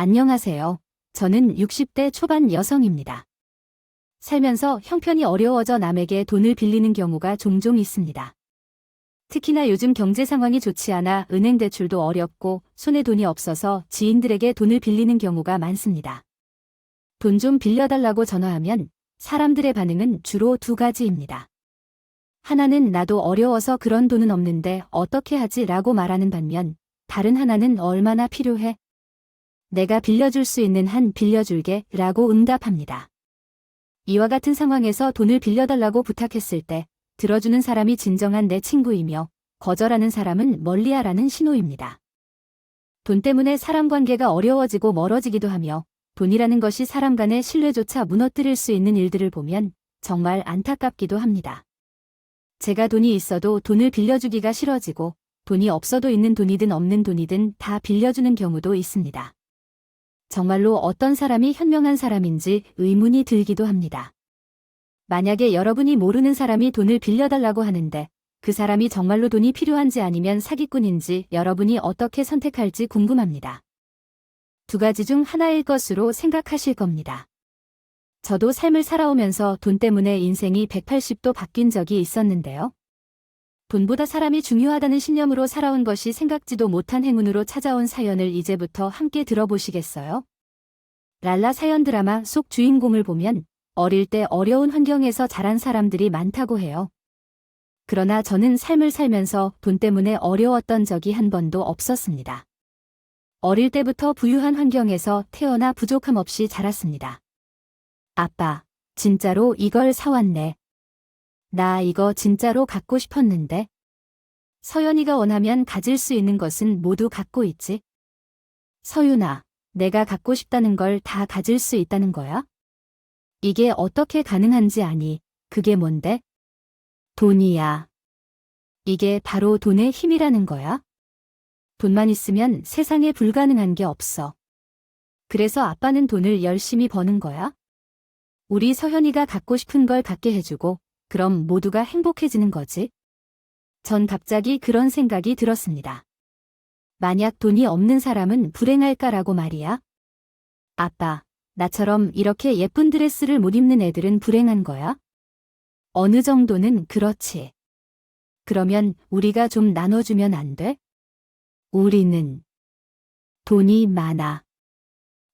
안녕하세요. 저는 60대 초반 여성입니다. 살면서 형편이 어려워져 남에게 돈을 빌리는 경우가 종종 있습니다. 특히나 요즘 경제 상황이 좋지 않아 은행 대출도 어렵고 손에 돈이 없어서 지인들에게 돈을 빌리는 경우가 많습니다. 돈 좀 빌려달라고 전화하면 사람들의 반응은 주로 두 가지입니다. 하나는 나도 어려워서 그런 돈은 없는데 어떻게 하지? 라고 말하는 반면 다른 하나는 얼마나 필요해? 내가 빌려줄 수 있는 한 빌려줄게 라고 응답합니다. 이와 같은 상황에서 돈을 빌려달라고 부탁했을 때 들어주는 사람이 진정한 내 친구이며 거절하는 사람은 멀리하라는 신호입니다. 돈 때문에 사람 관계가 어려워지고 멀어지기도 하며 돈이라는 것이 사람 간의 신뢰조차 무너뜨릴 수 있는 일들을 보면 정말 안타깝기도 합니다. 제가 돈이 있어도 돈을 빌려주기가 싫어지고 돈이 없어도 있는 돈이든 없는 돈이든 다 빌려주는 경우도 있습니다. 정말로 어떤 사람이 현명한 사람인지 의문이 들기도 합니다. 만약에 여러분이 모르는 사람이 돈을 빌려달라고 하는데 그 사람이 정말로 돈이 필요한지 아니면 사기꾼인지 여러분이 어떻게 선택할지 궁금합니다. 두 가지 중 하나일 것으로 생각하실 겁니다. 저도 삶을 살아오면서 돈 때문에 인생이 180도 바뀐 적이 있었는데요. 돈보다 사람이 중요하다는 신념으로 살아온 것이 생각지도 못한 행운으로 찾아온 사연을 이제부터 함께 들어보시겠어요? 랄라 사연 드라마 속 주인공을 보면 어릴 때 어려운 환경에서 자란 사람들이 많다고 해요. 그러나 저는 삶을 살면서 돈 때문에 어려웠던 적이 한 번도 없었습니다. 어릴 때부터 부유한 환경에서 태어나 부족함 없이 자랐습니다. 아빠, 진짜로 이걸 사왔네. 나 이거 진짜로 갖고 싶었는데. 서연이가 원하면 가질 수 있는 것은 모두 갖고 있지. 서윤아, 내가 갖고 싶다는 걸 다 가질 수 있다는 거야? 이게 어떻게 가능한지 아니? 그게 뭔데? 돈이야. 이게 바로 돈의 힘이라는 거야? 돈만 있으면 세상에 불가능한 게 없어. 그래서 아빠는 돈을 열심히 버는 거야? 우리 서현이가 갖고 싶은 걸 갖게 해주고 그럼 모두가 행복해지는 거지? 전 갑자기 그런 생각이 들었습니다. 만약 돈이 없는 사람은 불행할까라고 말이야? 아빠, 나처럼 이렇게 예쁜 드레스를 못 입는 애들은 불행한 거야? 어느 정도는 그렇지. 그러면 우리가 좀 나눠주면 안 돼? 우리는 돈이 많아.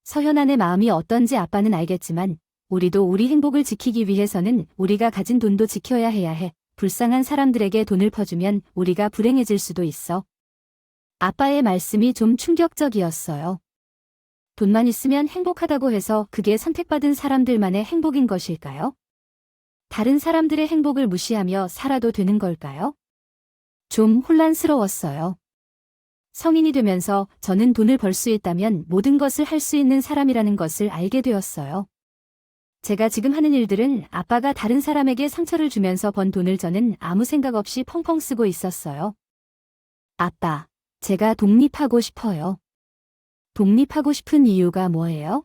서현안의 마음이 어떤지 아빠는 알겠지만 우리도 우리 행복을 지키기 위해서는 우리가 가진 돈도 지켜야 해야 해. 불쌍한 사람들에게 돈을 퍼주면 우리가 불행해질 수도 있어. 아빠의 말씀이 좀 충격적이었어요. 돈만 있으면 행복하다고 해서 그게 선택받은 사람들만의 행복인 것일까요? 다른 사람들의 행복을 무시하며 살아도 되는 걸까요? 좀 혼란스러웠어요. 성인이 되면서 저는 돈을 벌 수 있다면 모든 것을 할 수 있는 사람이라는 것을 알게 되었어요. 제가 지금 하는 일들은 아빠가 다른 사람에게 상처를 주면서 번 돈을 저는 아무 생각 없이 펑펑 쓰고 있었어요. 아빠, 제가 독립하고 싶어요. 독립하고 싶은 이유가 뭐예요?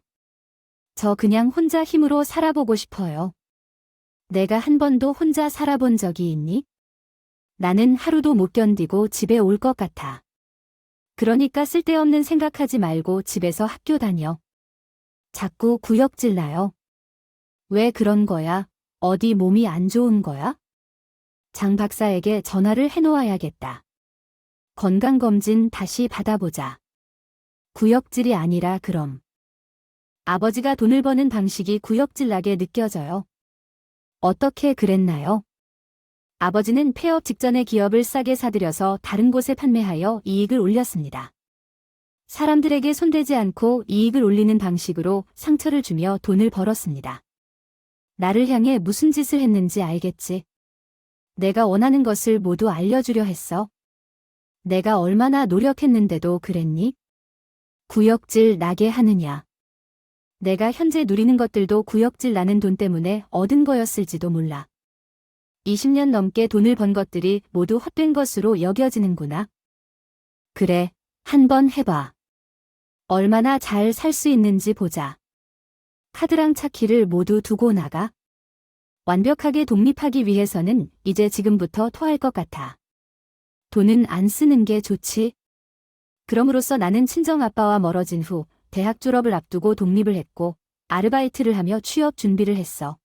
저 그냥 혼자 힘으로 살아보고 싶어요. 내가 한 번도 혼자 살아본 적이 있니? 나는 하루도 못 견디고 집에 올 것 같아. 그러니까 쓸데없는 생각하지 말고 집에서 학교 다녀. 자꾸 구역질 나요. 왜 그런 거야? 어디 몸이 안 좋은 거야? 장 박사에게 전화를 해놓아야겠다. 건강검진 다시 받아보자. 구역질이 아니라 그럼. 아버지가 돈을 버는 방식이 구역질나게 느껴져요. 어떻게 그랬나요? 아버지는 폐업 직전에 기업을 싸게 사들여서 다른 곳에 판매하여 이익을 올렸습니다. 사람들에게 손대지 않고 이익을 올리는 방식으로 상처를 주며 돈을 벌었습니다. 나를 향해 무슨 짓을 했는지 알겠지? 내가 원하는 것을 모두 알려주려 했어. 내가 얼마나 노력했는데도 그랬니? 구역질 나게 하느냐. 내가 현재 누리는 것들도 구역질 나는 돈 때문에 얻은 거였을지도 몰라. 20년 넘게 돈을 번 것들이 모두 헛된 것으로 여겨지는구나. 그래, 한번 해봐. 얼마나 잘 살 수 있는지 보자. 카드랑 차키를 모두 두고 나가. 완벽하게 독립하기 위해서는 이제 지금부터 토할 것 같아. 돈은 안 쓰는 게 좋지. 그럼으로써 나는 친정아빠와 멀어진 후 대학 졸업을 앞두고 독립을 했고 아르바이트를 하며 취업 준비를 했어.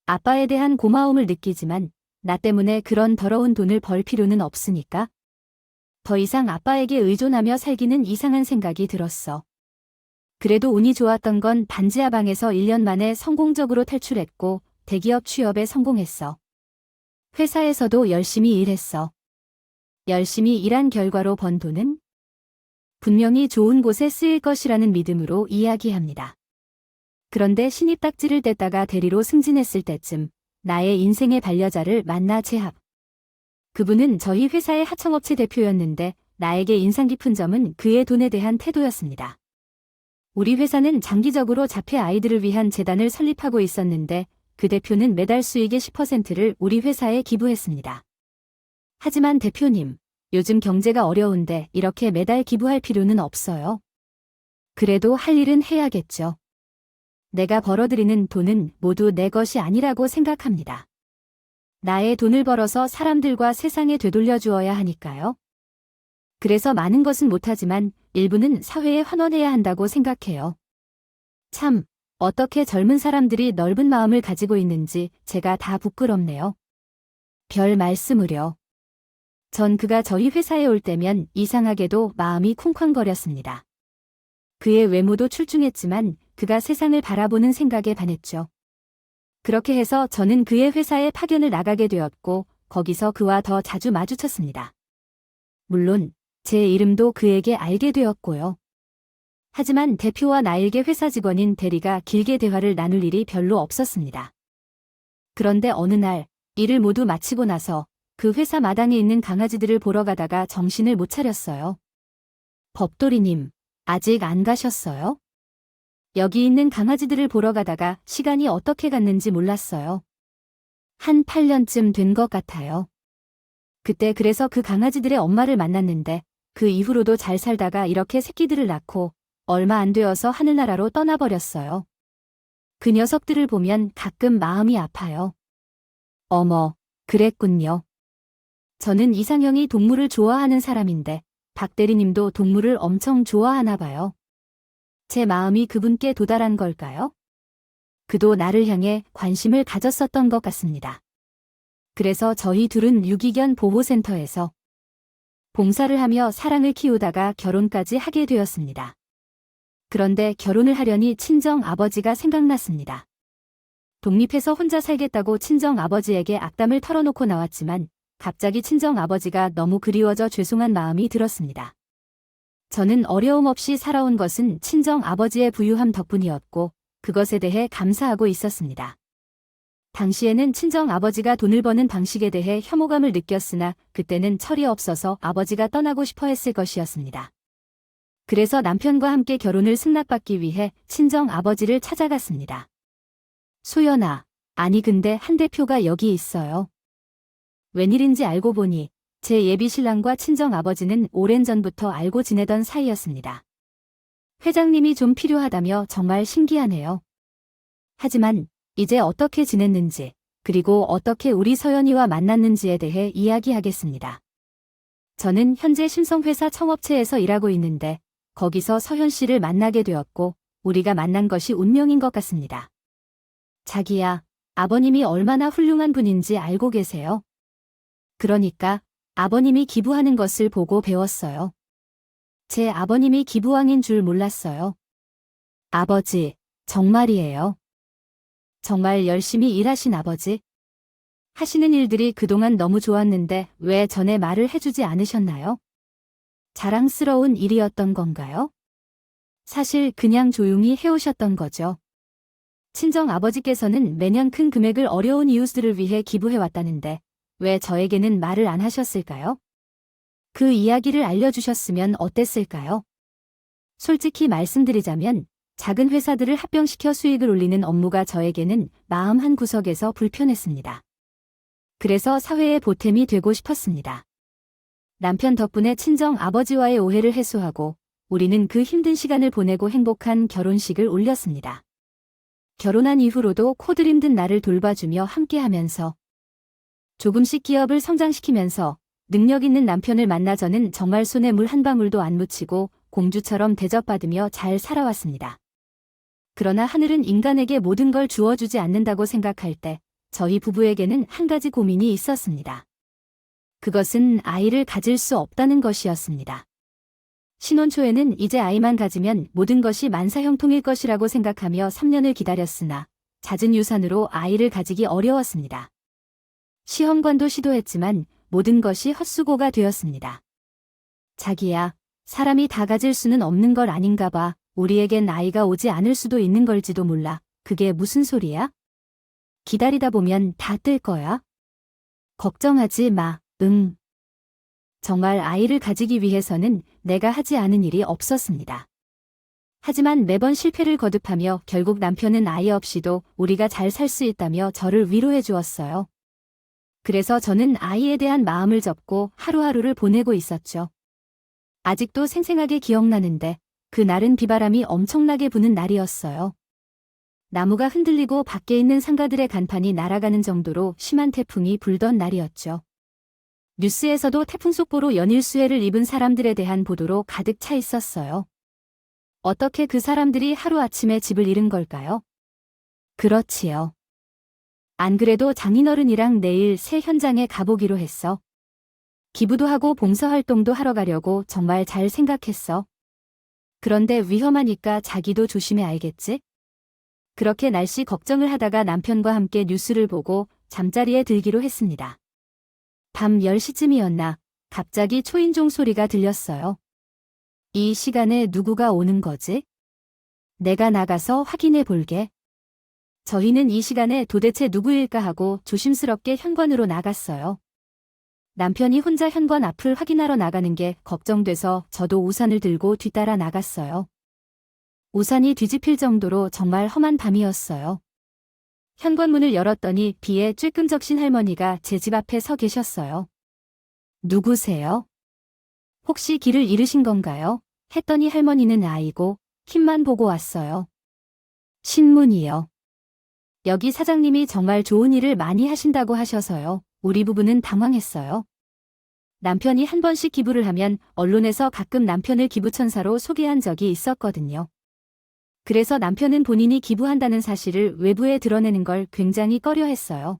아빠에 대한 고마움을 느끼지만 나 때문에 그런 더러운 돈을 벌 필요는 없으니까. 더 이상 아빠에게 의존하며 살기는 이상한 생각이 들었어. 그래도 운이 좋았던 건 반지하방에서 1년 만에 성공적으로 탈출했고 대기업 취업에 성공했어. 회사에서도 열심히 일했어. 열심히 일한 결과로 번 돈은 분명히 좋은 곳에 쓰일 것이라는 믿음으로 이야기합니다. 그런데 신입 딱지를 뗐다가 대리로 승진했을 때쯤 나의 인생의 반려자를 만나 재합. 그분은 저희 회사의 하청업체 대표였는데 나에게 인상 깊은 점은 그의 돈에 대한 태도였습니다. 우리 회사는 장기적으로 자폐 아이들을 위한 재단을 설립하고 있었는데 그 대표는 매달 수익의 10%를 우리 회사에 기부했습니다. 하지만 대표님, 요즘 경제가 어려운데 이렇게 매달 기부할 필요는 없어요. 그래도 할 일은 해야겠죠. 내가 벌어들이는 돈은 모두 내 것이 아니라고 생각합니다. 나의 돈을 벌어서 사람들과 세상에 되돌려 주어야 하니까요. 그래서 많은 것은 못하지만 일부는 사회에 환원해야 한다고 생각해요. 참, 어떻게 젊은 사람들이 넓은 마음을 가지고 있는지 제가 다 부끄럽네요. 별 말씀을요. 전 그가 저희 회사에 올 때면 이상하게도 마음이 쿵쾅거렸습니다. 그의 외모도 출중했지만 그가 세상을 바라보는 생각에 반했죠. 그렇게 해서 저는 그의 회사에 파견을 나가게 되었고 거기서 그와 더 자주 마주쳤습니다. 물론 제 이름도 그에게 알게 되었고요. 하지만 대표와 나일계 회사 직원인 대리가 길게 대화를 나눌 일이 별로 없었습니다. 그런데 어느 날 일을 모두 마치고 나서 그 회사 마당에 있는 강아지들을 보러 가다가 정신을 못 차렸어요. 법도리님, 아직 안 가셨어요? 여기 있는 강아지들을 보러 가다가 시간이 어떻게 갔는지 몰랐어요. 한 8년쯤 된 것 같아요. 그때 그래서 그 강아지들의 엄마를 만났는데 그 이후로도 잘 살다가 이렇게 새끼들을 낳고 얼마 안 되어서 하늘나라로 떠나버렸어요. 그 녀석들을 보면 가끔 마음이 아파요. 어머, 그랬군요. 저는 이상형이 동물을 좋아하는 사람인데 박 대리님도 동물을 엄청 좋아하나 봐요. 제 마음이 그분께 도달한 걸까요? 그도 나를 향해 관심을 가졌었던 것 같습니다. 그래서 저희 둘은 유기견 보호센터에서 봉사를 하며 사랑을 키우다가 결혼까지 하게 되었습니다. 그런데 결혼을 하려니 친정 아버지가 생각났습니다. 독립해서 혼자 살겠다고 친정 아버지에게 악담을 털어놓고 나왔지만 갑자기 친정 아버지가 너무 그리워져 죄송한 마음이 들었습니다. 저는 어려움 없이 살아온 것은 친정 아버지의 부유함 덕분이었고 그것에 대해 감사하고 있었습니다. 당시에는 친정 아버지가 돈을 버는 방식에 대해 혐오감을 느꼈으나 그때는 철이 없어서 아버지가 떠나고 싶어 했을 것이었습니다. 그래서 남편과 함께 결혼을 승낙받기 위해 친정 아버지를 찾아갔습니다. 소연아, 아니 근데 한 대표가 여기 있어요. 웬일인지 알고 보니 제 예비 신랑과 친정 아버지는 오랜 전부터 알고 지내던 사이였습니다. 회장님이 좀 필요하다며 정말 신기하네요. 하지만 이제 어떻게 지냈는지 그리고 어떻게 우리 서연이와 만났는지에 대해 이야기하겠습니다. 저는 현재 심성회사 청업체에서 일하고 있는데 거기서 서현 씨를 만나게 되었고 우리가 만난 것이 운명인 것 같습니다. 자기야, 아버님이 얼마나 훌륭한 분인지 알고 계세요? 그러니까 아버님이 기부하는 것을 보고 배웠어요. 제 아버님이 기부왕인 줄 몰랐어요. 아버지, 정말이에요. 정말 열심히 일하신 아버지? 하시는 일들이 그동안 너무 좋았는데 왜 전에 말을 해주지 않으셨나요? 자랑스러운 일이었던 건가요? 사실 그냥 조용히 해오셨던 거죠. 친정 아버지께서는 매년 큰 금액을 어려운 이웃들을 위해 기부해왔다는데 왜 저에게는 말을 안 하셨을까요? 그 이야기를 알려주셨으면 어땠을까요? 솔직히 말씀드리자면 작은 회사들을 합병시켜 수익을 올리는 업무가 저에게는 마음 한구석에서 불편했습니다. 그래서 사회의 보탬이 되고 싶었습니다. 남편 덕분에 친정 아버지와의 오해를 해소하고 우리는 그 힘든 시간을 보내고 행복한 결혼식을 올렸습니다. 결혼한 이후로도 코들 힘든 나를 돌봐주며 함께하면서 조금씩 기업을 성장시키면서 능력 있는 남편을 만나 저는 정말 손에 물 한 방울도 안 묻히고 공주처럼 대접받으며 잘 살아왔습니다. 그러나 하늘은 인간에게 모든 걸 주어주지 않는다고 생각할 때 저희 부부에게는 한 가지 고민이 있었습니다. 그것은 아이를 가질 수 없다는 것이었습니다. 신혼 초에는 이제 아이만 가지면 모든 것이 만사형통일 것이라고 생각하며 3년을 기다렸으나 잦은 유산으로 아이를 가지기 어려웠습니다. 시험관도 시도했지만 모든 것이 헛수고가 되었습니다. 자기야, 사람이 다 가질 수는 없는 걸 아닌가 봐. 우리에겐 아이가 오지 않을 수도 있는 걸지도 몰라. 그게 무슨 소리야? 기다리다 보면 다 뜰 거야. 걱정하지 마. 응. 정말 아이를 가지기 위해서는 내가 하지 않은 일이 없었습니다. 하지만 매번 실패를 거듭하며 결국 남편은 아이 없이도 우리가 잘 살 수 있다며 저를 위로해 주었어요. 그래서 저는 아이에 대한 마음을 접고 하루하루를 보내고 있었죠. 아직도 생생하게 기억나는데 그날은 비바람이 엄청나게 부는 날이었어요. 나무가 흔들리고 밖에 있는 상가들의 간판이 날아가는 정도로 심한 태풍이 불던 날이었죠. 뉴스에서도 태풍 속보로 연일 수해를 입은 사람들에 대한 보도로 가득 차 있었어요. 어떻게 그 사람들이 하루아침에 집을 잃은 걸까요? 그렇지요. 안 그래도 장인어른이랑 내일 새 현장에 가보기로 했어. 기부도 하고 봉사활동도 하러 가려고 정말 잘 생각했어. 그런데 위험하니까 자기도 조심해 알겠지? 그렇게 날씨 걱정을 하다가 남편과 함께 뉴스를 보고 잠자리에 들기로 했습니다. 밤 10시쯤이었나 갑자기 초인종 소리가 들렸어요. 이 시간에 누구가 오는 거지? 내가 나가서 확인해 볼게. 저희는 이 시간에 도대체 누구일까 하고 조심스럽게 현관으로 나갔어요. 남편이 혼자 현관 앞을 확인하러 나가는 게 걱정돼서 저도 우산을 들고 뒤따라 나갔어요. 우산이 뒤집힐 정도로 정말 험한 밤이었어요. 현관문을 열었더니 비에 쬐끔 적신 할머니가 제 집 앞에 서 계셨어요. 누구세요? 혹시 길을 잃으신 건가요? 했더니 할머니는 아이고 킴만 보고 왔어요. 신문이요. 여기 사장님이 정말 좋은 일을 많이 하신다고 하셔서요. 우리 부부는 당황했어요. 남편이 한 번씩 기부를 하면 언론에서 가끔 남편을 기부천사로 소개한 적이 있었거든요. 그래서 남편은 본인이 기부한다는 사실을 외부에 드러내는 걸 굉장히 꺼려했어요.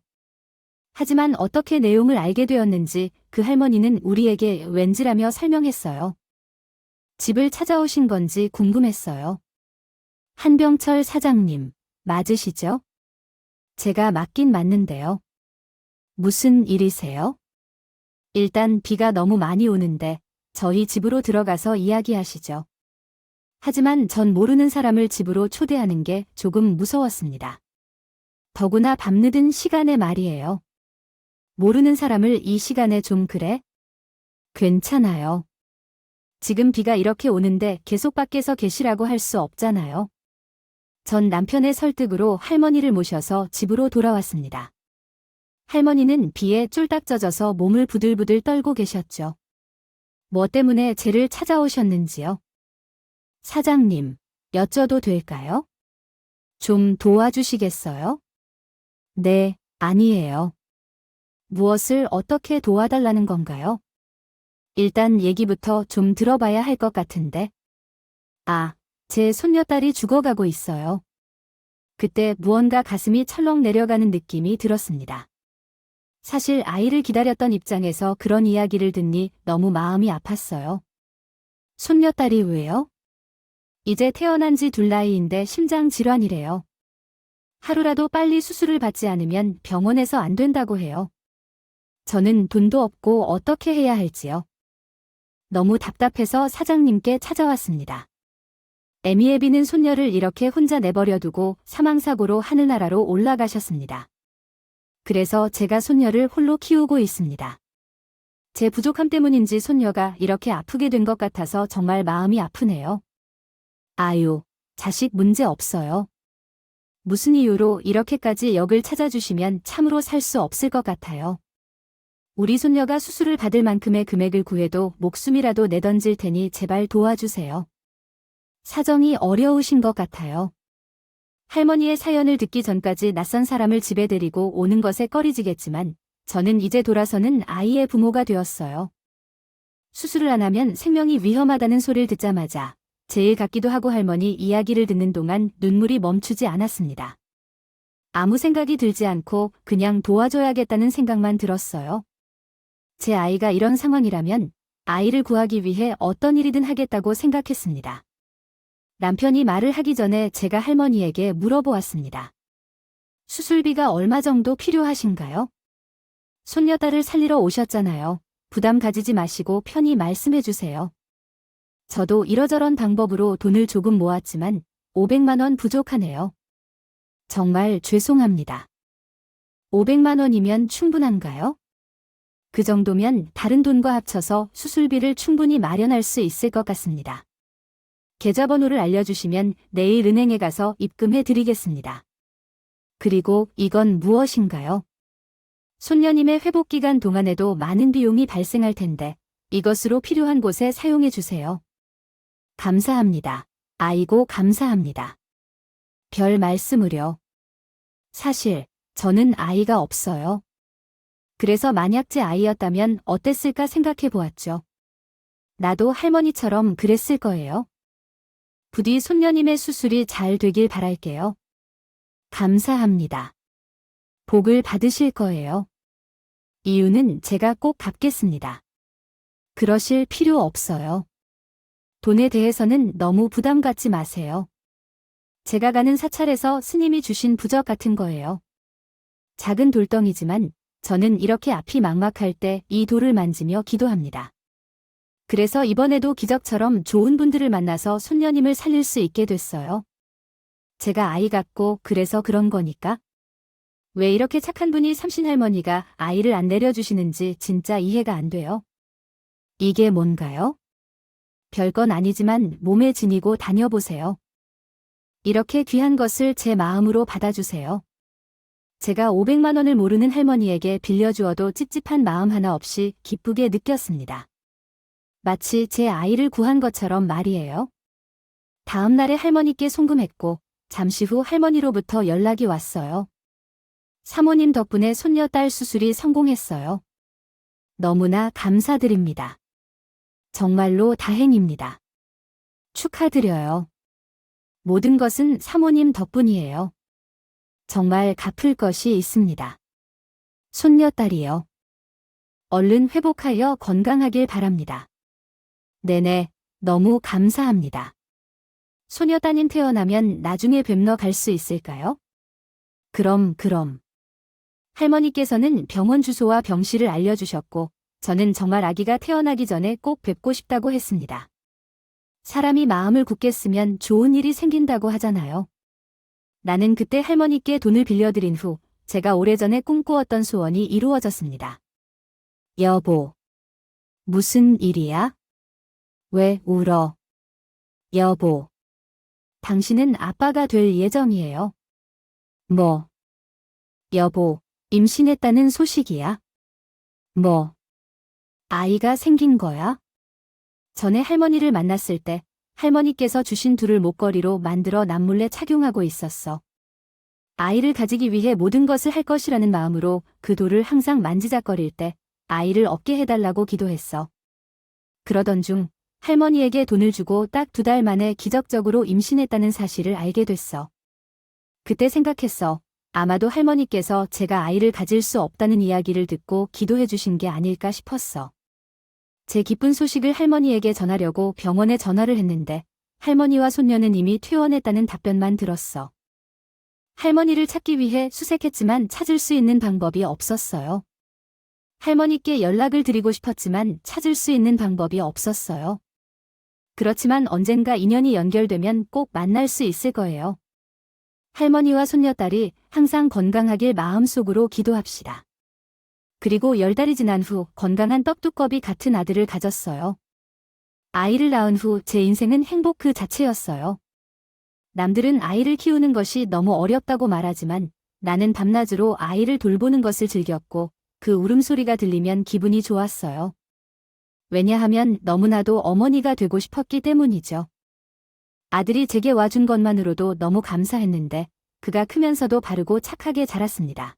하지만 어떻게 내용을 알게 되었는지 그 할머니는 우리에게 왠지라며 설명했어요. 집을 찾아오신 건지 궁금했어요. 한병철 사장님, 맞으시죠? 제가 맞긴 맞는데요. 무슨 일이세요? 일단 비가 너무 많이 오는데 저희 집으로 들어가서 이야기하시죠. 하지만 전 모르는 사람을 집으로 초대하는 게 조금 무서웠습니다. 더구나 밤늦은 시간에 말이에요. 모르는 사람을 이 시간에 좀 그래? 괜찮아요. 지금 비가 이렇게 오는데 계속 밖에서 계시라고 할 수 없잖아요. 전 남편의 설득으로 할머니를 모셔서 집으로 돌아왔습니다. 할머니는 비에 쫄딱 젖어서 몸을 부들부들 떨고 계셨죠. 뭐 때문에 쟤를 찾아오셨는지요? 사장님, 여쭤도 될까요? 좀 도와주시겠어요? 네, 아니에요. 무엇을 어떻게 도와달라는 건가요? 일단 얘기부터 좀 들어봐야 할 것 같은데. 아, 제 손녀딸이 죽어가고 있어요. 그때 무언가 가슴이 철렁 내려가는 느낌이 들었습니다. 사실 아이를 기다렸던 입장에서 그런 이야기를 듣니 너무 마음이 아팠어요. 손녀딸이 왜요? 이제 태어난 지 둘 나이인데 심장 질환이래요. 하루라도 빨리 수술을 받지 않으면 병원에서 안 된다고 해요. 저는 돈도 없고 어떻게 해야 할지요. 너무 답답해서 사장님께 찾아왔습니다. 애미애 비는 손녀를 이렇게 혼자 내버려두고 사망사고로 하늘나라로 올라가셨습니다. 그래서 제가 손녀를 홀로 키우고 있습니다. 제 부족함 때문인지 손녀가 이렇게 아프게 된 것 같아서 정말 마음이 아프네요. 아유, 자식 문제 없어요. 무슨 이유로 이렇게까지 역을 찾아주시면 참으로 살 수 없을 것 같아요. 우리 손녀가 수술을 받을 만큼의 금액을 구해도 목숨이라도 내던질 테니 제발 도와주세요. 사정이 어려우신 것 같아요. 할머니의 사연을 듣기 전까지 낯선 사람을 집에 데리고 오는 것에 꺼리지겠지만 저는 이제 돌아서는 아이의 부모가 되었어요. 수술을 안 하면 생명이 위험하다는 소리를 듣자마자 제일 같기도 하고 할머니 이야기를 듣는 동안 눈물이 멈추지 않았습니다. 아무 생각이 들지 않고 그냥 도와줘야겠다는 생각만 들었어요. 제 아이가 이런 상황이라면 아이를 구하기 위해 어떤 일이든 하겠다고 생각했습니다. 남편이 말을 하기 전에 제가 할머니에게 물어보았습니다. 수술비가 얼마 정도 필요하신가요? 손녀딸을 살리러 오셨잖아요. 부담 가지지 마시고 편히 말씀해 주세요. 저도 이러저런 방법으로 돈을 조금 모았지만 500만 원 부족하네요. 정말 죄송합니다. 500만 원이면 충분한가요? 그 정도면 다른 돈과 합쳐서 수술비를 충분히 마련할 수 있을 것 같습니다. 계좌번호를 알려주시면 내일 은행에 가서 입금해 드리겠습니다. 그리고 이건 무엇인가요? 손녀님의 회복기간 동안에도 많은 비용이 발생할 텐데 이것으로 필요한 곳에 사용해 주세요. 감사합니다. 아이고 감사합니다. 별 말씀을요. 사실 저는 아이가 없어요. 그래서 만약 제 아이였다면 어땠을까 생각해 보았죠. 나도 할머니처럼 그랬을 거예요. 부디 손녀님의 수술이 잘 되길 바랄게요. 감사합니다. 복을 받으실 거예요. 이유는 제가 꼭 갚겠습니다. 그러실 필요 없어요. 돈에 대해서는 너무 부담 갖지 마세요. 제가 가는 사찰에서 스님이 주신 부적 같은 거예요. 작은 돌덩이지만 저는 이렇게 앞이 막막할 때 이 돌을 만지며 기도합니다. 그래서 이번에도 기적처럼 좋은 분들을 만나서 손녀님을 살릴 수 있게 됐어요. 제가 아이 같고 그래서 그런 거니까? 왜 이렇게 착한 분이 삼신할머니가 아이를 안 내려주시는지 진짜 이해가 안 돼요. 이게 뭔가요? 별건 아니지만 몸에 지니고 다녀보세요. 이렇게 귀한 것을 제 마음으로 받아주세요. 제가 500만 원을 모르는 할머니에게 빌려주어도 찝찝한 마음 하나 없이 기쁘게 느꼈습니다. 마치 제 아이를 구한 것처럼 말이에요. 다음 날에 할머니께 송금했고 잠시 후 할머니로부터 연락이 왔어요. 사모님 덕분에 손녀딸 수술이 성공했어요. 너무나 감사드립니다. 정말로 다행입니다. 축하드려요. 모든 것은 사모님 덕분이에요. 정말 갚을 것이 있습니다. 손녀딸이요. 얼른 회복하여 건강하길 바랍니다. 네네, 너무 감사합니다. 소녀 따님 태어나면 나중에 뵙러 갈 수 있을까요? 그럼. 할머니께서는 병원 주소와 병실을 알려주셨고 저는 정말 아기가 태어나기 전에 꼭 뵙고 싶다고 했습니다. 사람이 마음을 굳게 쓰면 좋은 일이 생긴다고 하잖아요. 나는 그때 할머니께 돈을 빌려드린 후 제가 오래전에 꿈꾸었던 소원이 이루어졌습니다. 여보. 무슨 일이야? 왜 울어? 여보. 당신은 아빠가 될 예정이에요. 뭐? 여보, 임신했다는 소식이야? 뭐? 아이가 생긴 거야? 전에 할머니를 만났을 때 할머니께서 주신 둘을 목걸이로 만들어 남몰래 착용하고 있었어. 아이를 가지기 위해 모든 것을 할 것이라는 마음으로 그 돌을 항상 만지작거릴 때 아이를 얻게 해달라고 기도했어. 그러던 중 할머니에게 돈을 주고 딱 2달 만에 기적적으로 임신했다는 사실을 알게 됐어. 그때 생각했어. 아마도 할머니께서 제가 아이를 가질 수 없다는 이야기를 듣고 기도해 주신 게 아닐까 싶었어. 제 기쁜 소식을 할머니에게 전하려고 병원에 전화를 했는데 할머니와 손녀는 이미 퇴원했다는 답변만 들었어. 할머니를 찾기 위해 수색했지만 찾을 수 있는 방법이 없었어요. 할머니께 연락을 드리고 싶었지만 찾을 수 있는 방법이 없었어요. 그렇지만 언젠가 인연이 연결되면 꼭 만날 수 있을 거예요. 할머니와 손녀딸이 항상 건강하길 마음속으로 기도합시다. 그리고 10달이 지난 후 건강한 떡두꺼비 같은 아들을 가졌어요. 아이를 낳은 후 제 인생은 행복 그 자체였어요. 남들은 아이를 키우는 것이 너무 어렵다고 말하지만 나는 밤낮으로 아이를 돌보는 것을 즐겼고 그 울음소리가 들리면 기분이 좋았어요. 왜냐하면 너무나도 어머니가 되고 싶었기 때문이죠. 아들이 제게 와준 것만으로도 너무 감사했는데 그가 크면서도 바르고 착하게 자랐습니다.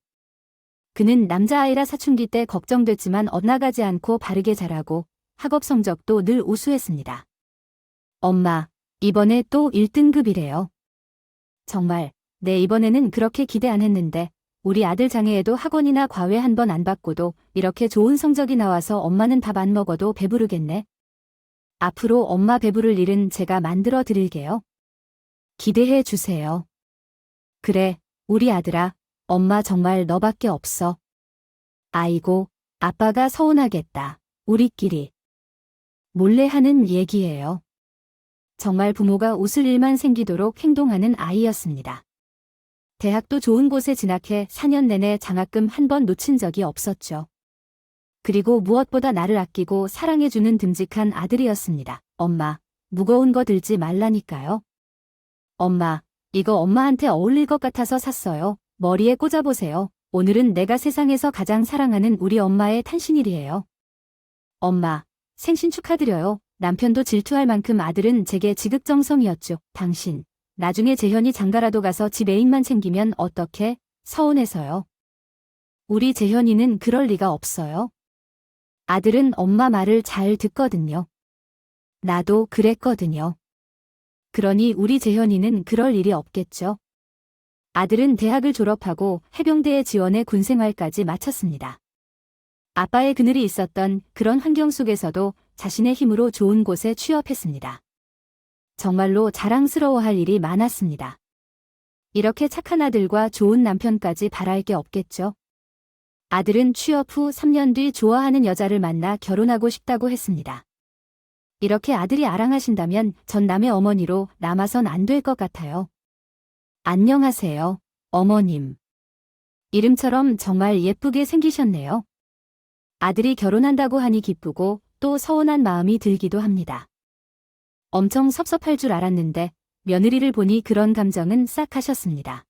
그는 남자아이라 사춘기 때 걱정됐지만 엇나가지 않고 바르게 자라고 학업 성적도 늘 우수했습니다. 엄마, 이번에 또 1등급이래요. 정말, 네, 이번에는 그렇게 기대 안 했는데 우리 아들 장애에도 학원이나 과외 한 번 안 받고도 이렇게 좋은 성적이 나와서 엄마는 밥 안 먹어도 배부르겠네. 앞으로 엄마 배부를 일은 제가 만들어 드릴게요. 기대해 주세요. 그래, 우리 아들아, 엄마 정말 너밖에 없어. 아이고, 아빠가 서운하겠다. 우리끼리. 몰래 하는 얘기예요. 정말 부모가 웃을 일만 생기도록 행동하는 아이였습니다. 대학도 좋은 곳에 진학해 4년 내내 장학금 한 번 놓친 적이 없었죠. 그리고 무엇보다 나를 아끼고 사랑해주는 듬직한 아들이었습니다. 엄마, 무거운 거 들지 말라니까요. 엄마, 이거 엄마한테 어울릴 것 같아서 샀어요. 머리에 꽂아보세요. 오늘은 내가 세상에서 가장 사랑하는 우리 엄마의 탄신일이에요. 엄마, 생신 축하드려요. 남편도 질투할 만큼 아들은 제게 지극정성이었죠. 당신, 나중에 재현이 장가라도 가서 집 애인만 챙기면 어떡해? 서운해서요. 우리 재현이는 그럴 리가 없어요. 아들은 엄마 말을 잘 듣거든요. 나도 그랬거든요. 그러니 우리 재현이는 그럴 일이 없겠죠. 아들은 대학을 졸업하고 해병대에 지원해 군생활까지 마쳤습니다. 아빠의 그늘이 있었던 그런 환경 속에서도 자신의 힘으로 좋은 곳에 취업했습니다. 정말로 자랑스러워할 일이 많았습니다. 이렇게 착한 아들과 좋은 남편까지 바랄 게 없겠죠. 아들은 취업 후 3년 뒤 좋아하는 여자를 만나 결혼하고 싶다고 했습니다. 이렇게 아들이 아랑하신다면 전 남의 어머니로 남아선 안 될 것 같아요. 안녕하세요, 어머님. 이름처럼 정말 예쁘게 생기셨네요. 아들이 결혼한다고 하니 기쁘고 또 서운한 마음이 들기도 합니다. 엄청 섭섭할 줄 알았는데 며느리를 보니 그런 감정은 싹 가셨습니다.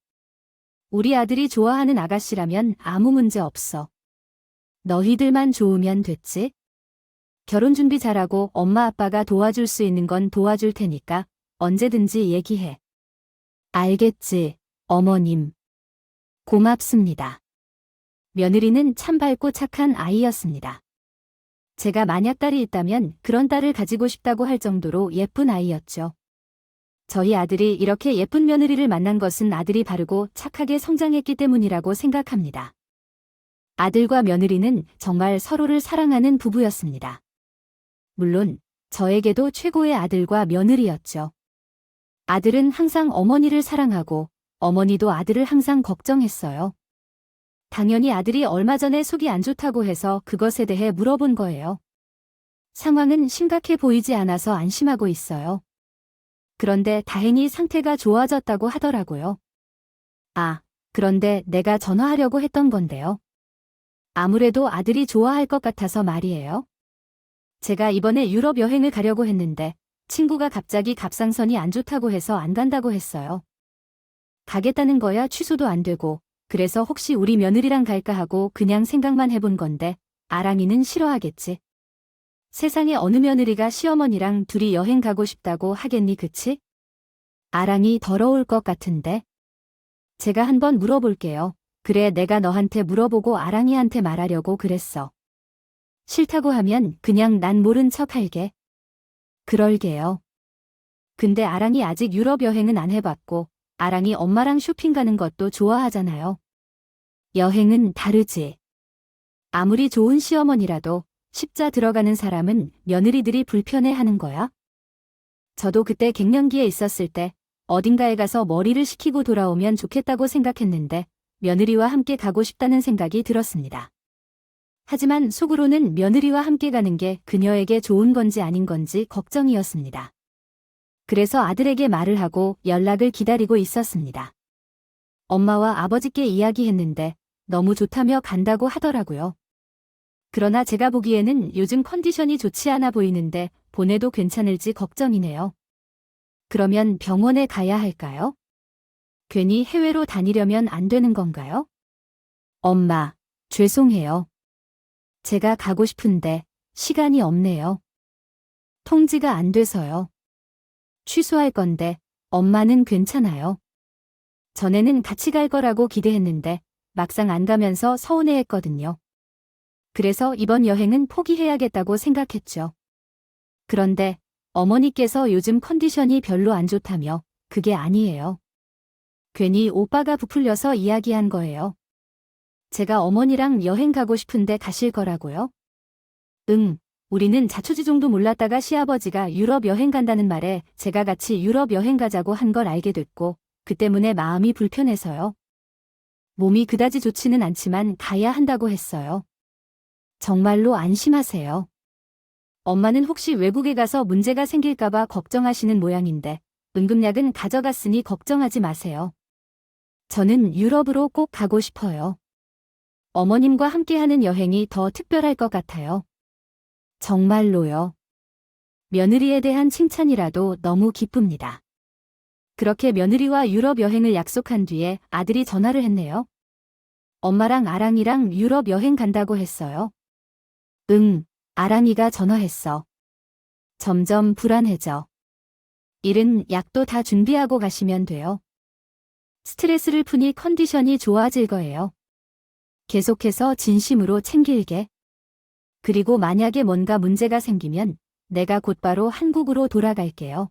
우리 아들이 좋아하는 아가씨라면 아무 문제 없어. 너희들만 좋으면 됐지? 결혼 준비 잘하고 엄마 아빠가 도와줄 수 있는 건 도와줄 테니까 언제든지 얘기해. 알겠지, 어머님. 고맙습니다. 며느리는 참 밝고 착한 아이였습니다. 제가 만약 딸이 있다면 그런 딸을 가지고 싶다고 할 정도로 예쁜 아이였죠. 저희 아들이 이렇게 예쁜 며느리를 만난 것은 아들이 바르고 착하게 성장했기 때문이라고 생각합니다. 아들과 며느리는 정말 서로를 사랑하는 부부였습니다. 물론 저에게도 최고의 아들과 며느리였죠. 아들은 항상 어머니를 사랑하고 어머니도 아들을 항상 걱정했어요. 당연히 아들이 얼마 전에 속이 안 좋다고 해서 그것에 대해 물어본 거예요. 상황은 심각해 보이지 않아서 안심하고 있어요. 그런데 다행히 상태가 좋아졌다고 하더라고요. 아, 그런데 내가 전화하려고 했던 건데요. 아무래도 아들이 좋아할 것 같아서 말이에요. 제가 이번에 유럽 여행을 가려고 했는데 친구가 갑자기 갑상선이 안 좋다고 해서 안 간다고 했어요. 가겠다는 거야 취소도 안 되고 그래서 혹시 우리 며느리랑 갈까 하고 그냥 생각만 해본 건데 아랑이는 싫어하겠지. 세상에 어느 며느리가 시어머니랑 둘이 여행 가고 싶다고 하겠니 그치? 아랑이 더러울 것 같은데. 제가 한번 물어볼게요. 그래 내가 너한테 물어보고 아랑이한테 말하려고 그랬어. 싫다고 하면 그냥 난 모른 척 할게. 그럴게요. 근데 아랑이 아직 유럽 여행은 안 해봤고 아랑이 엄마랑 쇼핑 가는 것도 좋아하잖아요. 여행은 다르지. 아무리 좋은 시어머니라도 십자 들어가는 사람은 며느리들이 불편해하는 거야. 저도 그때 갱년기에 있었을 때 어딘가에 가서 머리를 식히고 돌아오면 좋겠다고 생각했는데 며느리와 함께 가고 싶다는 생각이 들었습니다. 하지만 속으로는 며느리와 함께 가는 게 그녀에게 좋은 건지 아닌 건지 걱정이었습니다. 그래서 아들에게 말을 하고 연락을 기다리고 있었습니다. 엄마와 아버지께 이야기했는데 너무 좋다며 간다고 하더라고요. 그러나 제가 보기에는 요즘 컨디션이 좋지 않아 보이는데 보내도 괜찮을지 걱정이네요. 그러면 병원에 가야 할까요? 괜히 해외로 다니려면 안 되는 건가요? 엄마, 죄송해요. 제가 가고 싶은데 시간이 없네요. 통지가 안 돼서요. 취소할 건데 엄마는 괜찮아요. 전에는 같이 갈 거라고 기대했는데 막상 안 가면서 서운해했거든요. 그래서 이번 여행은 포기해야겠다고 생각했죠. 그런데 어머니께서 요즘 컨디션이 별로 안 좋다며 그게 아니에요. 괜히 오빠가 부풀려서 이야기한 거예요. 제가 어머니랑 여행 가고 싶은데 가실 거라고요? 응, 우리는 자초지종도 몰랐다가 시아버지가 유럽 여행 간다는 말에 제가 같이 유럽 여행 가자고 한 걸 알게 됐고, 그 때문에 마음이 불편해서요. 몸이 그다지 좋지는 않지만 가야 한다고 했어요. 정말로 안심하세요. 엄마는 혹시 외국에 가서 문제가 생길까봐 걱정하시는 모양인데, 응급약은 가져갔으니 걱정하지 마세요. 저는 유럽으로 꼭 가고 싶어요. 어머님과 함께하는 여행이 더 특별할 것 같아요. 정말로요. 며느리에 대한 칭찬이라도 너무 기쁩니다. 그렇게 며느리와 유럽 여행을 약속한 뒤에 아들이 전화를 했네요. 엄마랑 아랑이랑 유럽 여행 간다고 했어요. 응, 아랑이가 전화했어. 점점 불안해져. 일은 약도 다 준비하고 가시면 돼요. 스트레스를 푸니 컨디션이 좋아질 거예요. 계속해서 진심으로 챙길게. 그리고 만약에 뭔가 문제가 생기면 내가 곧바로 한국으로 돌아갈게요.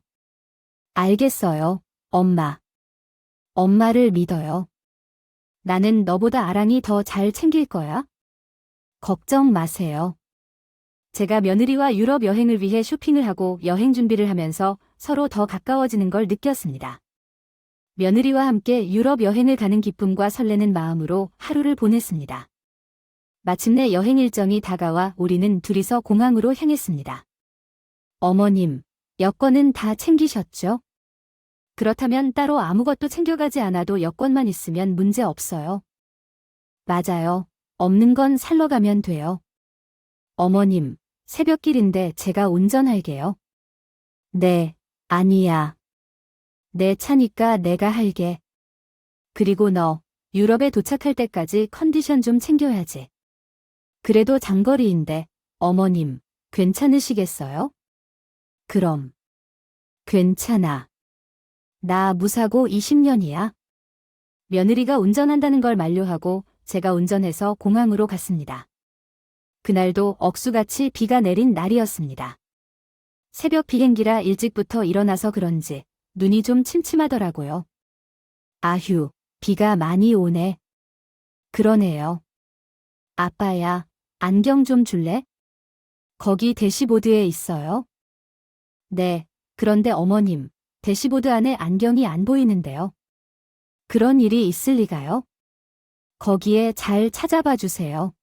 알겠어요, 엄마. 엄마를 믿어요. 나는 너보다 아랑이 더 잘 챙길 거야. 걱정 마세요. 제가 며느리와 유럽 여행을 위해 쇼핑을 하고 여행 준비를 하면서 서로 더 가까워지는 걸 느꼈습니다. 며느리와 함께 유럽 여행을 가는 기쁨과 설레는 마음으로 하루를 보냈습니다. 마침내 여행 일정이 다가와 우리는 둘이서 공항으로 향했습니다. 어머님, 여권은 다 챙기셨죠? 그렇다면 따로 아무것도 챙겨가지 않아도 여권만 있으면 문제 없어요. 맞아요. 없는 건 살러 가면 돼요. 어머님, 새벽길인데 제가 운전할게요. 네, 아니야. 내 차니까 내가 할게. 그리고 너, 유럽에 도착할 때까지 컨디션 좀 챙겨야지. 그래도 장거리인데, 어머님, 괜찮으시겠어요? 그럼. 괜찮아. 나 무사고 20년이야. 며느리가 운전한다는 걸 만료하고 제가 운전해서 공항으로 갔습니다. 그날도 억수같이 비가 내린 날이었습니다. 새벽 비행기라 일찍부터 일어나서 그런지 눈이 좀 침침하더라고요. 아휴, 비가 많이 오네. 그러네요. 아빠야, 안경 좀 줄래? 거기 대시보드에 있어요. 네, 그런데 어머님, 대시보드 안에 안경이 안 보이는데요. 그런 일이 있을 리가요? 거기에 잘 찾아봐 주세요.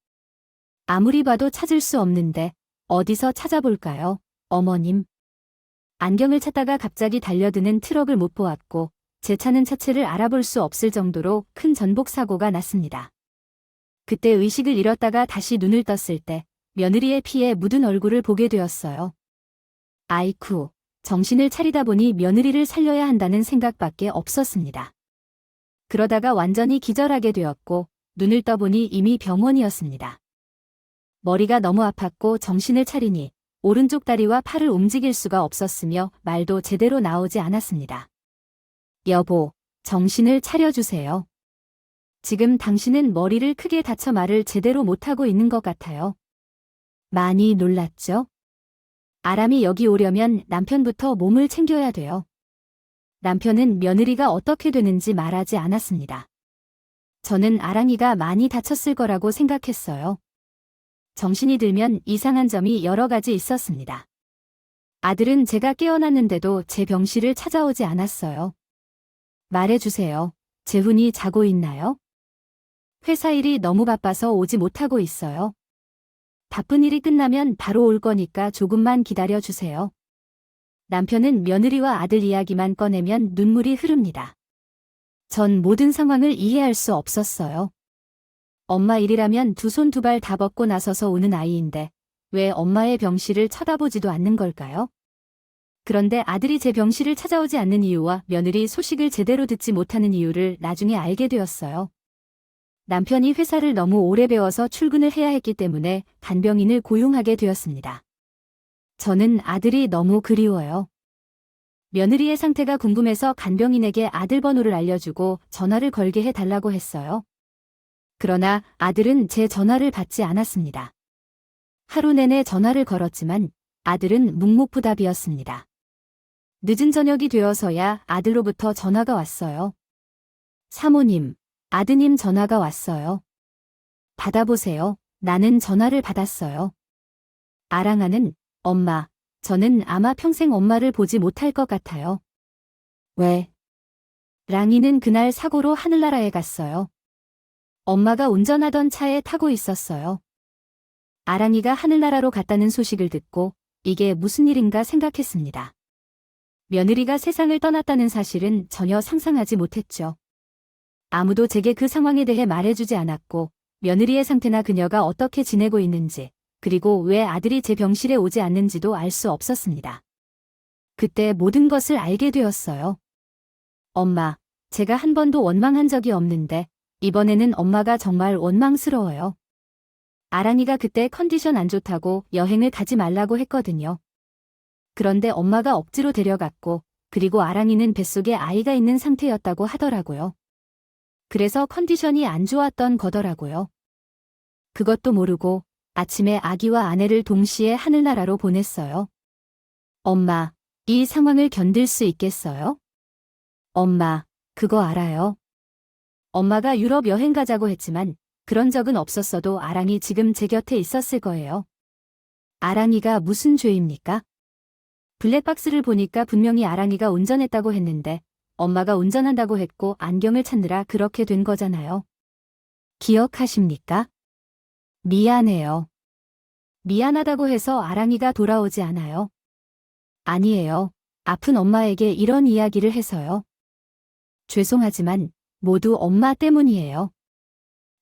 아무리 봐도 찾을 수 없는데 어디서 찾아볼까요, 어머님? 안경을 찾다가 갑자기 달려드는 트럭을 못 보았고 제 차는 차체를 알아볼 수 없을 정도로 큰 전복 사고가 났습니다. 그때 의식을 잃었다가 다시 눈을 떴을 때 며느리의 피에 묻은 얼굴을 보게 되었어요. 아이쿠, 정신을 차리다 보니 며느리를 살려야 한다는 생각밖에 없었습니다. 그러다가 완전히 기절하게 되었고 눈을 떠보니 이미 병원이었습니다. 머리가 너무 아팠고 정신을 차리니 오른쪽 다리와 팔을 움직일 수가 없었으며 말도 제대로 나오지 않았습니다. 여보, 정신을 차려주세요. 지금 당신은 머리를 크게 다쳐 말을 제대로 못하고 있는 것 같아요. 많이 놀랐죠? 아람이 여기 오려면 남편부터 몸을 챙겨야 돼요. 남편은 며느리가 어떻게 되는지 말하지 않았습니다. 저는 아랑이가 많이 다쳤을 거라고 생각했어요. 정신이 들면 이상한 점이 여러 가지 있었습니다. 아들은 제가 깨어났는데도 제 병실을 찾아오지 않았어요. 말해주세요. 재훈이 자고 있나요? 회사 일이 너무 바빠서 오지 못하고 있어요. 바쁜 일이 끝나면 바로 올 거니까 조금만 기다려주세요. 남편은 며느리와 아들 이야기만 꺼내면 눈물이 흐릅니다. 전 모든 상황을 이해할 수 없었어요. 엄마 일이라면 두 손 두 발 다 벗고 나서서 오는 아이인데 왜 엄마의 병실을 쳐다보지도 않는 걸까요? 그런데 아들이 제 병실을 찾아오지 않는 이유와 며느리 소식을 제대로 듣지 못하는 이유를 나중에 알게 되었어요. 남편이 회사를 너무 오래 배워서 출근을 해야 했기 때문에 간병인을 고용하게 되었습니다. 저는 아들이 너무 그리워요. 며느리의 상태가 궁금해서 간병인에게 아들 번호를 알려주고 전화를 걸게 해달라고 했어요. 그러나 아들은 제 전화를 받지 않았습니다. 하루 내내 전화를 걸었지만 아들은 묵묵부답이었습니다. 늦은 저녁이 되어서야 아들로부터 전화가 왔어요. 사모님, 아드님 전화가 왔어요. 받아보세요. 나는 전화를 받았어요. 아랑아는, 엄마, 저는 아마 평생 엄마를 보지 못할 것 같아요. 왜? 랑이는 그날 사고로 하늘나라에 갔어요. 엄마가 운전하던 차에 타고 있었어요. 아랑이가 하늘나라로 갔다는 소식을 듣고 이게 무슨 일인가 생각했습니다. 며느리가 세상을 떠났다는 사실은 전혀 상상하지 못했죠. 아무도 제게 그 상황에 대해 말해주지 않았고 며느리의 상태나 그녀가 어떻게 지내고 있는지 그리고 왜 아들이 제 병실에 오지 않는지도 알 수 없었습니다. 그때 모든 것을 알게 되었어요. 엄마, 제가 한 번도 원망한 적이 없는데 이번에는 엄마가 정말 원망스러워요. 아랑이가 그때 컨디션 안 좋다고 여행을 가지 말라고 했거든요. 그런데 엄마가 억지로 데려갔고 그리고 아랑이는 뱃속에 아이가 있는 상태였다고 하더라고요. 그래서 컨디션이 안 좋았던 거더라고요. 그것도 모르고 아침에 아기와 아내를 동시에 하늘나라로 보냈어요. 엄마, 이 상황을 견딜 수 있겠어요? 엄마, 그거 알아요. 엄마가 유럽 여행 가자고 했지만 그런 적은 없었어도 아랑이 지금 제 곁에 있었을 거예요. 아랑이가 무슨 죄입니까? 블랙박스를 보니까 분명히 아랑이가 운전했다고 했는데 엄마가 운전한다고 했고 안경을 찾느라 그렇게 된 거잖아요. 기억하십니까? 미안해요. 미안하다고 해서 아랑이가 돌아오지 않아요. 아니에요. 아픈 엄마에게 이런 이야기를 해서요. 죄송하지만 모두 엄마 때문이에요.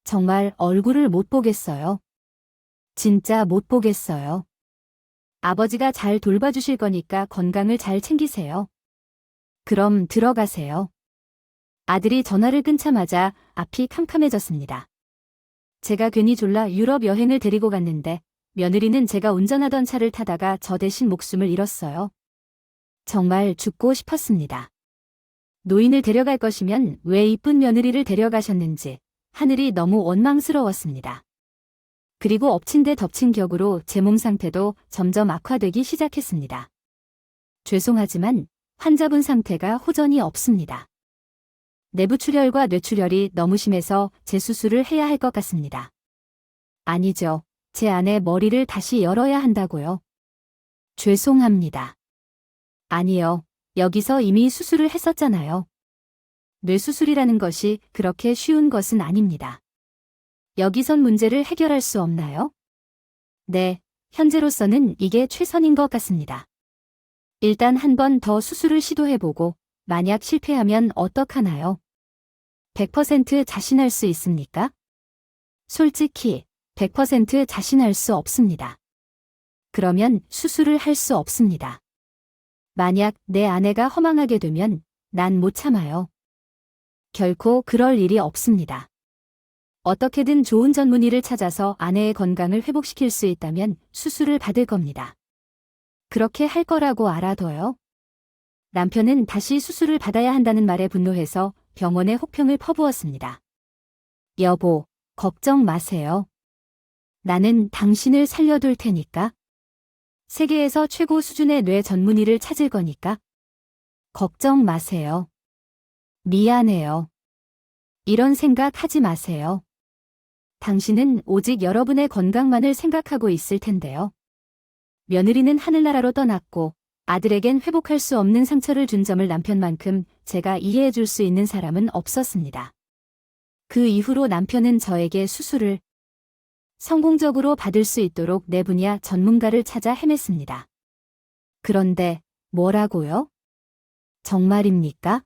정말 얼굴을 못 보겠어요. 진짜 못 보겠어요. 아버지가 잘 돌봐주실 거니까 건강을 잘 챙기세요. 그럼 들어가세요. 아들이 전화를 끊자마자 앞이 캄캄해졌습니다. 제가 괜히 졸라 유럽 여행을 데리고 갔는데 며느리는 제가 운전하던 차를 타다가 저 대신 목숨을 잃었어요. 정말 죽고 싶었습니다. 노인을 데려갈 것이면 왜 이쁜 며느리를 데려가셨는지 하늘이 너무 원망스러웠습니다. 그리고 엎친 데 덮친 격으로 제 몸 상태도 점점 악화되기 시작했습니다. 죄송하지만 환자분 상태가 호전이 없습니다. 내부출혈과 뇌출혈이 너무 심해서 재수술을 해야 할 것 같습니다. 아니죠. 제 아내 머리를 다시 열어야 한다고요. 죄송합니다. 아니요. 여기서 이미 수술을 했었잖아요. 뇌수술이라는 것이 그렇게 쉬운 것은 아닙니다. 여기선 문제를 해결할 수 없나요? 네, 현재로서는 이게 최선인 것 같습니다. 일단 한 번 더 수술을 시도해보고 만약 실패하면 어떡하나요? 100% 자신할 수 있습니까? 솔직히 100% 자신할 수 없습니다. 그러면 수술을 할 수 없습니다. 만약 내 아내가 허망하게 되면 난 못 참아요. 결코 그럴 일이 없습니다. 어떻게든 좋은 전문의를 찾아서 아내의 건강을 회복시킬 수 있다면 수술을 받을 겁니다. 그렇게 할 거라고 알아둬요. 남편은 다시 수술을 받아야 한다는 말에 분노해서 병원에 혹평을 퍼부었습니다. 여보, 걱정 마세요. 나는 당신을 살려둘 테니까. 세계에서 최고 수준의 뇌 전문의를 찾을 거니까. 걱정 마세요. 미안해요. 이런 생각 하지 마세요. 당신은 오직 여러분의 건강만을 생각하고 있을 텐데요. 며느리는 하늘나라로 떠났고 아들에겐 회복할 수 없는 상처를 준 점을 남편만큼 제가 이해해 줄 수 있는 사람은 없었습니다. 그 이후로 남편은 저에게 수술을 성공적으로 받을 수 있도록 내 분야 전문가를 찾아 헤맸습니다. 그런데 뭐라고요? 정말입니까?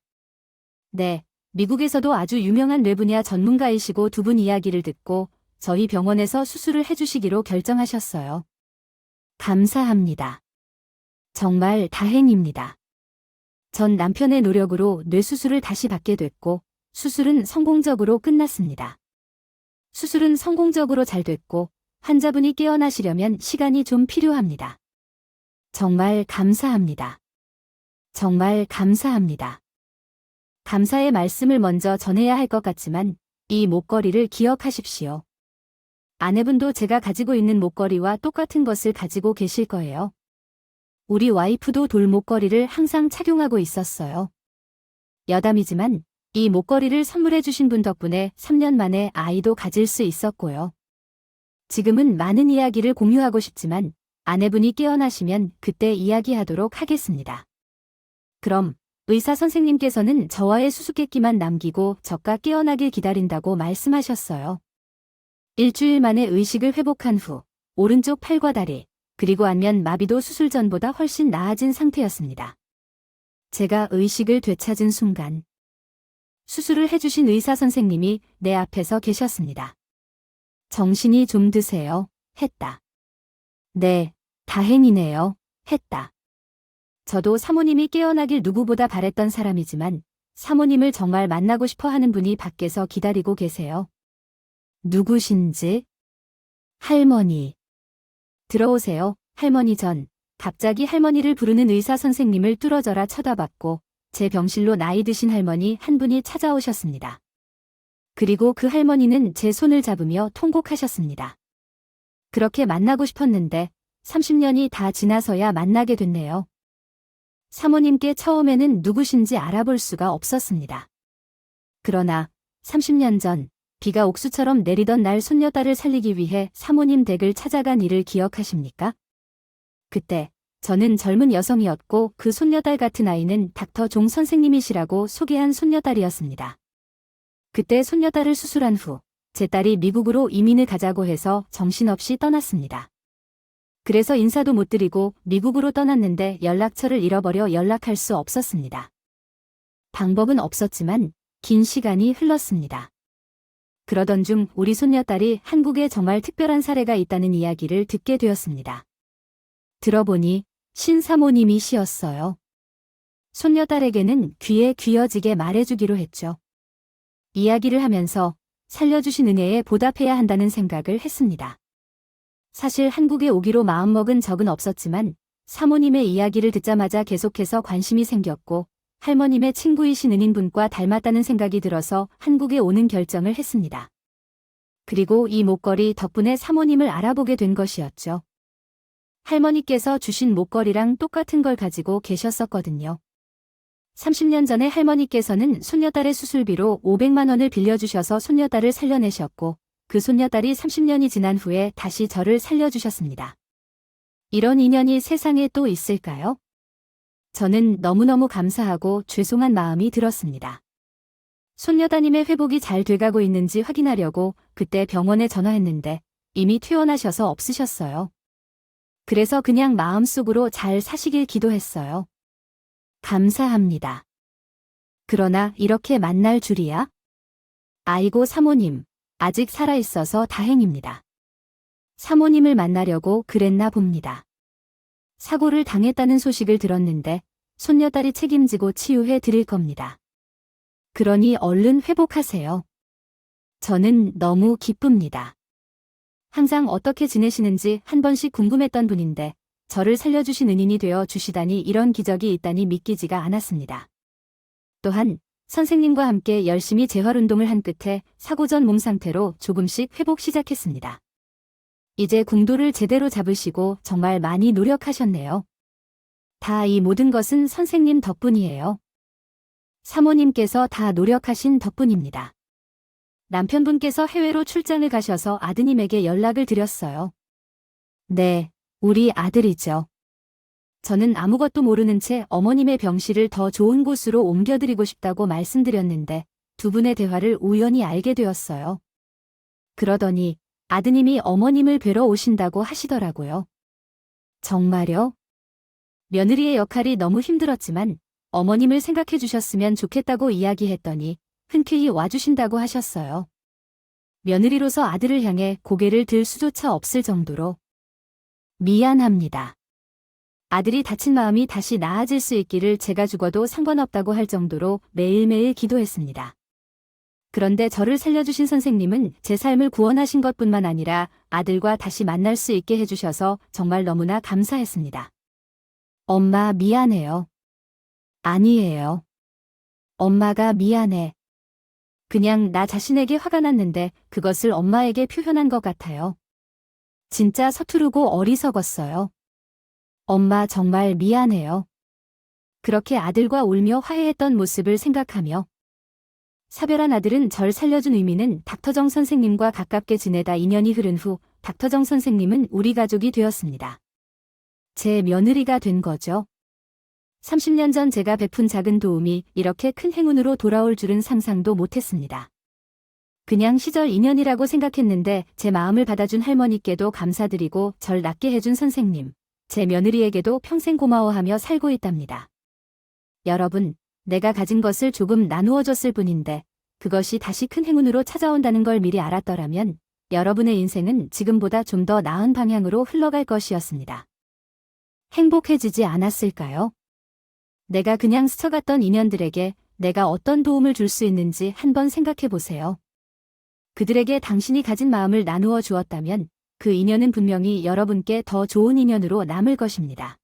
네, 미국에서도 아주 유명한 뇌 분야 전문가이시고 두 분 이야기를 듣고 저희 병원에서 수술을 해주시기로 결정하셨어요. 감사합니다. 정말 다행입니다. 전 남편의 노력으로 뇌수술을 다시 받게 됐고 수술은 성공적으로 끝났습니다. 수술은 성공적으로 잘 됐고 환자분이 깨어나시려면 시간이 좀 필요합니다. 정말 감사합니다. 정말 감사합니다. 감사의 말씀을 먼저 전해야 할 것 같지만 이 목걸이를 기억하십시오. 아내분도 제가 가지고 있는 목걸이와 똑같은 것을 가지고 계실 거예요. 우리 와이프도 돌 목걸이를 항상 착용하고 있었어요. 여담이지만 이 목걸이를 선물해 주신 분 덕분에 3년 만에 아이도 가질 수 있었고요. 지금은 많은 이야기를 공유하고 싶지만 아내분이 깨어나시면 그때 이야기하도록 하겠습니다. 그럼 의사 선생님께서는 저와의 수수께끼만 남기고 저가 깨어나길 기다린다고 말씀하셨어요. 일주일 만에 의식을 회복한 후 오른쪽 팔과 다리, 그리고 안면 마비도 수술 전보다 훨씬 나아진 상태였습니다. 제가 의식을 되찾은 순간 수술을 해주신 의사 선생님이 내 앞에서 계셨습니다. 정신이 좀 드세요. 했다. 네, 다행이네요. 했다. 저도 사모님이 깨어나길 누구보다 바랬던 사람이지만 사모님을 정말 만나고 싶어 하는 분이 밖에서 기다리고 계세요. 누구신지? 할머니. 들어오세요. 할머니 전 갑자기 할머니를 부르는 의사 선생님을 뚫어져라 쳐다봤고 제 병실로 나이 드신 할머니 한 분이 찾아오셨습니다. 그리고 그 할머니는 제 손을 잡으며 통곡하셨습니다. 그렇게 만나고 싶었는데 30년이 다 지나서야 만나게 됐네요. 사모님께 처음에는 누구신지 알아볼 수가 없었습니다. 그러나 30년 전 비가 옥수처럼 내리던 날 손녀딸을 살리기 위해 사모님 댁을 찾아간 일을 기억하십니까? 그때 저는 젊은 여성이었고 그 손녀딸 같은 아이는 닥터 종 선생님이시라고 소개한 손녀딸이었습니다. 그때 손녀딸을 수술한 후 제 딸이 미국으로 이민을 가자고 해서 정신없이 떠났습니다. 그래서 인사도 못 드리고 미국으로 떠났는데 연락처를 잃어버려 연락할 수 없었습니다. 방법은 없었지만 긴 시간이 흘렀습니다. 그러던 중 우리 손녀딸이 한국에 정말 특별한 사례가 있다는 이야기를 듣게 되었습니다. 들어보니 신사모님이시었어요. 손녀딸에게는 귀에 귀어지게 말해주기로 했죠. 이야기를 하면서 살려주신 은혜에 보답해야 한다는 생각을 했습니다. 사실 한국에 오기로 마음먹은 적은 없었지만 사모님의 이야기를 듣자마자 계속해서 관심이 생겼고 할머님의 친구이신 은인분과 닮았다는 생각이 들어서 한국에 오는 결정을 했습니다. 그리고 이 목걸이 덕분에 사모님을 알아보게 된 것이었죠. 할머니께서 주신 목걸이랑 똑같은 걸 가지고 계셨었거든요. 30년 전에 할머니께서는 손녀딸의 수술비로 500만 원을 빌려주셔서 손녀딸을 살려내셨고 그 손녀딸이 30년이 지난 후에 다시 저를 살려주셨습니다. 이런 인연이 세상에 또 있을까요? 저는 너무너무 감사하고 죄송한 마음이 들었습니다. 손녀따님의 회복이 잘 돼가고 있는지 확인하려고 그때 병원에 전화했는데 이미 퇴원하셔서 없으셨어요. 그래서 그냥 마음속으로 잘 사시길 기도했어요. 감사합니다. 그러나 이렇게 만날 줄이야? 아이고 사모님, 아직 살아있어서 다행입니다. 사모님을 만나려고 그랬나 봅니다. 사고를 당했다는 소식을 들었는데 손녀딸이 책임지고 치유해 드릴 겁니다. 그러니 얼른 회복하세요. 저는 너무 기쁩니다. 항상 어떻게 지내시는지 한 번씩 궁금했던 분인데 저를 살려주신 은인이 되어 주시다니 이런 기적이 있다니 믿기지가 않았습니다. 또한 선생님과 함께 열심히 재활운동을 한 끝에 사고 전 몸 상태로 조금씩 회복 시작했습니다. 이제 궁도를 제대로 잡으시고 정말 많이 노력하셨네요. 다 이 모든 것은 선생님 덕분이에요. 사모님께서 다 노력하신 덕분입니다. 남편분께서 해외로 출장을 가셔서 아드님에게 연락을 드렸어요. 네, 우리 아들이죠. 저는 아무것도 모르는 채 어머님의 병실을 더 좋은 곳으로 옮겨드리고 싶다고 말씀드렸는데 두 분의 대화를 우연히 알게 되었어요. 그러더니 아드님이 어머님을 뵈러 오신다고 하시더라고요. 정말요? 며느리의 역할이 너무 힘들었지만 어머님을 생각해 주셨으면 좋겠다고 이야기했더니 흔쾌히 와주신다고 하셨어요. 며느리로서 아들을 향해 고개를 들 수조차 없을 정도로 미안합니다. 아들이 다친 마음이 다시 나아질 수 있기를 제가 죽어도 상관없다고 할 정도로 매일매일 기도했습니다. 그런데 저를 살려주신 선생님은 제 삶을 구원하신 것뿐만 아니라 아들과 다시 만날 수 있게 해주셔서 정말 너무나 감사했습니다. 엄마 미안해요. 아니에요. 엄마가 미안해. 그냥 나 자신에게 화가 났는데 그것을 엄마에게 표현한 것 같아요. 진짜 서투르고 어리석었어요. 엄마 정말 미안해요. 그렇게 아들과 울며 화해했던 모습을 생각하며 사별한 아들은 절 살려준 의미는 닥터정 선생님과 가깝게 지내다 2년이 흐른 후 닥터정 선생님은 우리 가족이 되었습니다. 제 며느리가 된 거죠. 30년 전 제가 베푼 작은 도움이 이렇게 큰 행운으로 돌아올 줄은 상상도 못했습니다. 그냥 시절 인연이라고 생각했는데 제 마음을 받아준 할머니께도 감사드리고 절 낫게 해준 선생님, 제 며느리에게도 평생 고마워하며 살고 있답니다. 여러분, 내가 가진 것을 조금 나누어 줬을 뿐인데 그것이 다시 큰 행운으로 찾아온다는 걸 미리 알았더라면 여러분의 인생은 지금보다 좀 더 나은 방향으로 흘러갈 것이었습니다. 행복해지지 않았을까요? 내가 그냥 스쳐갔던 인연들에게 내가 어떤 도움을 줄 수 있는지 한번 생각해 보세요. 그들에게 당신이 가진 마음을 나누어 주었다면 그 인연은 분명히 여러분께 더 좋은 인연으로 남을 것입니다.